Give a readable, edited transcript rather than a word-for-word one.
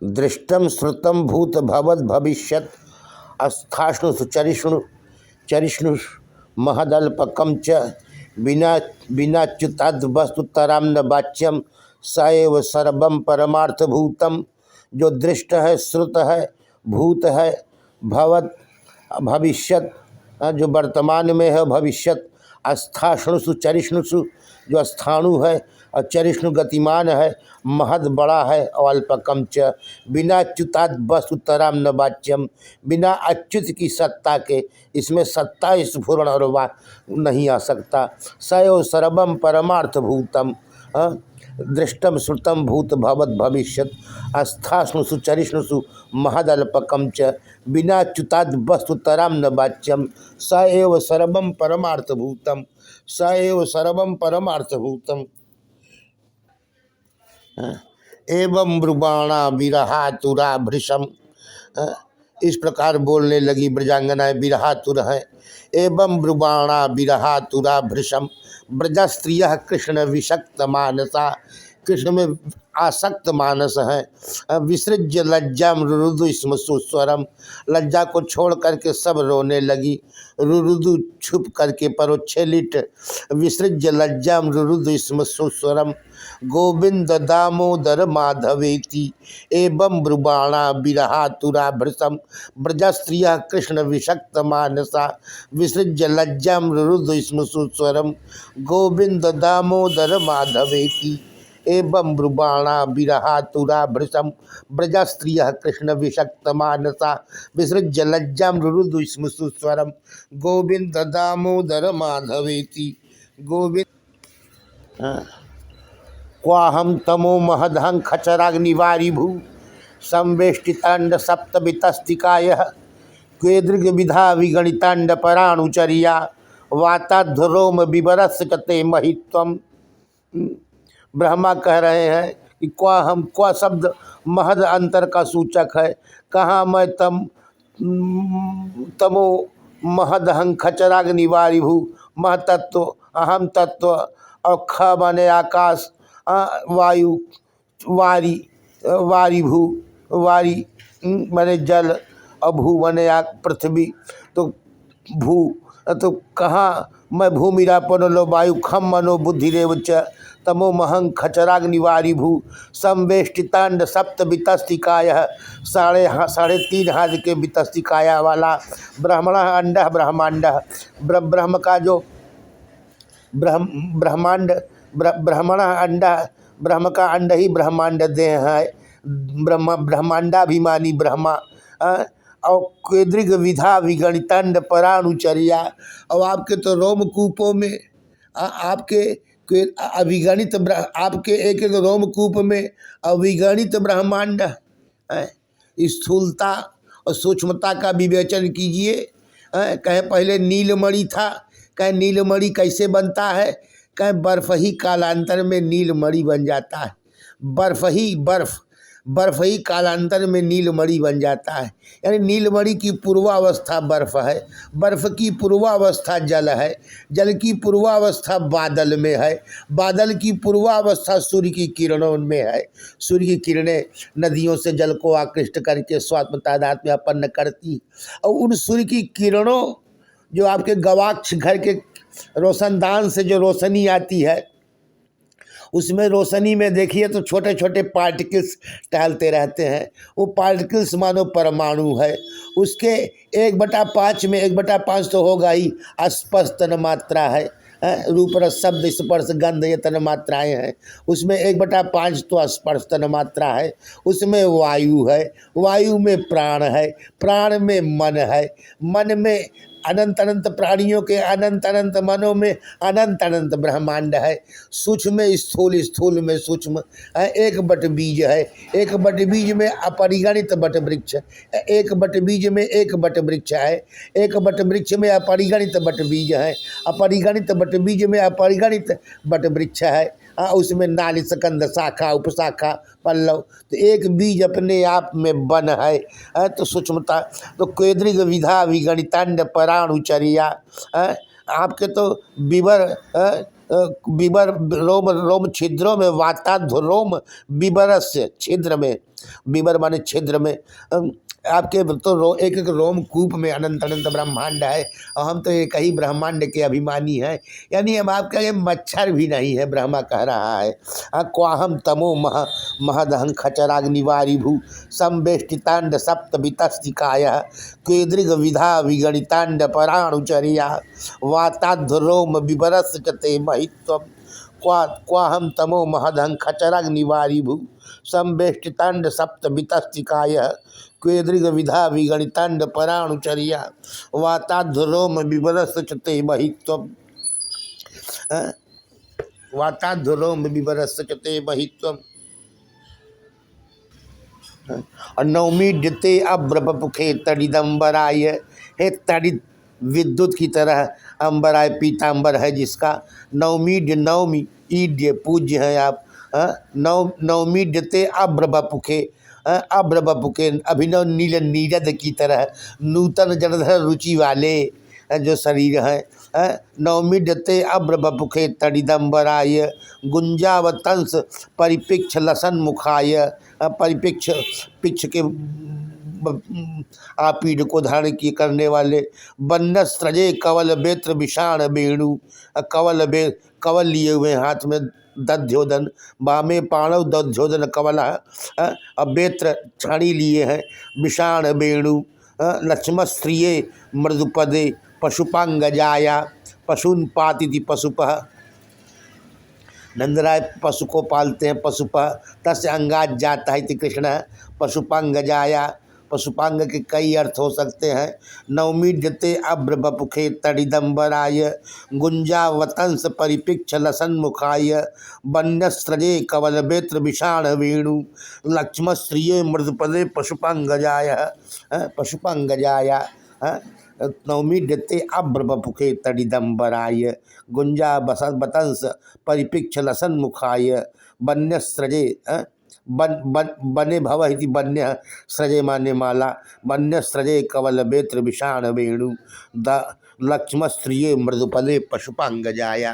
दृष्टम श्रुतम भूत भवद भविष्यत अस्थाष्णु सुचरिष्णु चरिष्णु महदल्पकम च बिना बिनाच्युताद वस्तुतराम न वाच्यम स एव सर्वम परमार्थ भूतम। जो दृष्ट है, श्रुत है, भूत है, भवत भविष्यत जो वर्तमान में है, भविष्यत अस्थाष्णुसु चरिष्णुसु जो स्थाणु है और चरिष्णु गतिमान है, महद बड़ा है और अल्पकम च बिना च्युताद वस्तुतराम न वाच्यम। बिना अच्युत की सत्ता के इसमें सत्ता स्फुरण और नहीं आ सकता। सयो सर्वम परमार्थ भूतम। दृष्टम श्रुतम भूत भवत भविष्यत अस्थाष्णुसु चरिष्णुसु महदल्पकम च बिना च्युताद वस्तुतराम न वाच्यम। स एव सर्वम परमार्थ भूतम। स एव सर्वम परमार्थ भूतम। एवं ब्रुवाणा विरहातुरा भृशम। इस प्रकार बोलने लगी ब्रजांगनाएं, विरहातुर हैं। एवं ब्रुवाणा विरहातुरा भृशम। ब्रजस्त्रियः कृष्ण विषक्त मानसा। कृष्ण में आसक्त मानस है। विसृज्य लज्जा रुरुदु स्म सुस्वरम। लज्जा को छोड़ करके सब रोने लगी। रुरुदु छुप करके परोच्छेलित। विसृज्य लज्जा रुरुदु स्म सुस्वरम। गोविंद दामोदर माधवेति एवं ब्रुवाणा विरहातुरा भृशम। ब्रजस्त्रियः कृष्ण विषक्त मानसा। विसृज्य लज्जा रुरुदु स्म सुस्वरम। गोविंद दामोदर माधवेति एवं ब्रुवाणा विरहातुरा भृशम। ब्रजस्त्रियः कृष्ण विषक्त मानसा। विसृज्य लज्जा रुरुदु स्म सुस्वरम। गोविंद दामोदर माधवेति। गोविंद क्वाहम तमो महदहं खचराग्निवारी भू। संवेष्टितांड सप्त वितस्तिकायः क्वेदृग विधा विगणितांड पराणुचर्या वाताध्रोम विवरस कते महित्वम। ब्रह्मा कह रहे हैं कि क्वा शब्द महद अंतर का सूचक है। कहाँ मैं तमो महदहं खचराग्निवारी भू। महतत्व, अहम तत्व और ख माने आकाश, वायु, वारी, वारी भू, वारी माने जल और भू माने पृथ्वी। तो भू तो कहाँ मैं भूमिरापन लो वायु खम मनो बुद्धिरेव च तमो महं खचराग्निवारी भू। संवेष्टितांड सप्त वितस्तिकायः साढ़े तीन हाथ के वितस्तिकाया वाला ब्रह्मण अंड ब्रह्मांड। ब्रह्म का जो ब्रह्मांड ब्रह्मण अंडा, ब्रह्म का अंड ही ब्रह्मांड देह है। ब्रह्मांडाभिमानी ब्रह्मा और केद्रिग विधा विगणितांड परानुचर्या। और आपके तो रोमकूपों में आपके अभिगणित आपके एक एक रोमकूप में अभिगणित ब्रह्मांड है। स्थूलता और सूक्ष्मता का विवेचन कीजिए। कहे पहले नीलमणि था, कहे नीलमणि कैसे बनता है, कहे बर्फ ही कालांतर में नीलमणि बन जाता है। बर्फ ही कालांतर में नीलमणि बन जाता है। यानी नीलमणि की पूर्वावस्था बर्फ है, बर्फ की पूर्वावस्था जल है, जल की पूर्वावस्था बादल में है, बादल की पूर्वावस्था सूर्य की किरणों में है। सूर्य की किरणें नदियों से जल को आकृष्ट करके स्वात्म तादाद में अपन्न करती। और उन सूर्य की किरणों जो आपके गवाक्ष घर के रोशनदान से जो रोशनी आती है, उसमें रोशनी में देखिए तो छोटे छोटे पार्टिकल्स टहलते रहते हैं। वो पार्टिकल्स मानो परमाणु है। उसके 1/5 में 1/5 तो होगा ही स्पर्श तन मात्रा है। रूप रस शब्द स्पर्श गंध ये तन मात्राएँ हैं। उसमें 1/5 तो स्पर्श तन मात्रा है। उसमें वायु है, वायु में प्राण है, प्राण में मन है, मन में अनंत अनंत प्राणियों के अनंत अनंत मनों में अनंत अनंत ब्रह्मांड है। सूक्ष्म में स्थूल, स्थूल में सूक्ष्म है। एक बट बीज है, एक बट बीज में अपरिगणित बट वृक्ष, एक बट बीज में एक बट वृक्ष है, एक बट वृक्ष में अपरिगणित बट बीज है, अपरिगणित बट बीज में अपरिगणित बट वृक्ष है। उसमें नाली स्कंद शाखा उपशाखा पल्लव। तो एक बीज अपने आप में बन है। तो सूक्ष्मता तो केद्रिग विधा विगणितांड पराणुचर्या। आपके तो विवर बिबर रोम रोम छिद्रों में वाताध्व रोम बिबरस्य छिद्र में, बिबर माने छिद्र में। आपके तो एक एक रोम कूप में अनंत अनंत ब्रह्मांड है और हम तो एक ही ब्रह्मांड के अभिमानी हैं। यानी हम आपका ये मच्छर भी नहीं है, ब्रह्मा कह रहा है। क्वाहम तमो महदहं खचराग्निवारी भू संवेष्टितांड सप्त वितस्तिकाय केदृग विधा विगणितांड पराणुचर्या वाताध्रोम विबरस चते महित्वम क्वाहम तमो महदहं खचराग्निवारी भू संवेष्टितांड सप्त वितस्तिकाय क्वेदृग विधा विगणितांड पराणुचर्या वाताध्रोम विबरस चते महित्वम। वाताध्रोम विबरस चते महित्वम। नवमीड्यते अब्रपुखे तड़िदम्बराय, हे तड़ित विद्युत की तरह अंबराय पीतांबर है जिसका। नवमीड्य नवमी ईड्य पूज्य हैं आप। नवमीड्यते अब्रपुखे, अब्रपुखे अभिनव नील नीरद की तरह नूतन जलधर रुचि वाले जो शरीर हैं। नवमीड्यते अब्रपुखे तड़िदम्बराय गुंजावतंस परिपिक्ष लसन मुखाय, परिपिक्ष पिक्ष के आपीड को धारण की करने वाले। बन्नस्त्रजे कवल बेत्र विषाण वेणु, कवल लिए हुए हाथ में दध्योदन, बामे पाणव दध्योदन कवल, अब बेत्र छाड़ी लिए हैं। विषाण वेणु लक्ष्मस्त्रिये मृदुपदे पशुपांगजाया, पशुन पातिथि पशुपः, नंदराय पशु को पालते हैं। पशुपः तस्य अंगाज जाता है कृष्ण पशुपांगजाया, पशुपांग के कई अर्थ हो सकते हैं। नवमीड्यते अब्रपुखे तड़िदम्बराय गुंजावतंस परिपिक्ष लसन मुखाय वन्यस्त्रजे कवल बेत्र विषाण वेणु लक्ष्मस्त्रिये मृदुपदे पशुपांगजाय, पशुपांगजाया। नवमीड्यते अब्रपुखे तड़िदम्बराय गुंजा बतंस परिपिक्ष लसन मुखाय वन्यस्त्रजे, बने भव इति वन्य स्रजे माने माला, वन्य स्रजे कवल बेत्र विषाण वेणु द लक्ष्मस्त्रिये मृदुपदे पशुपांगजाया।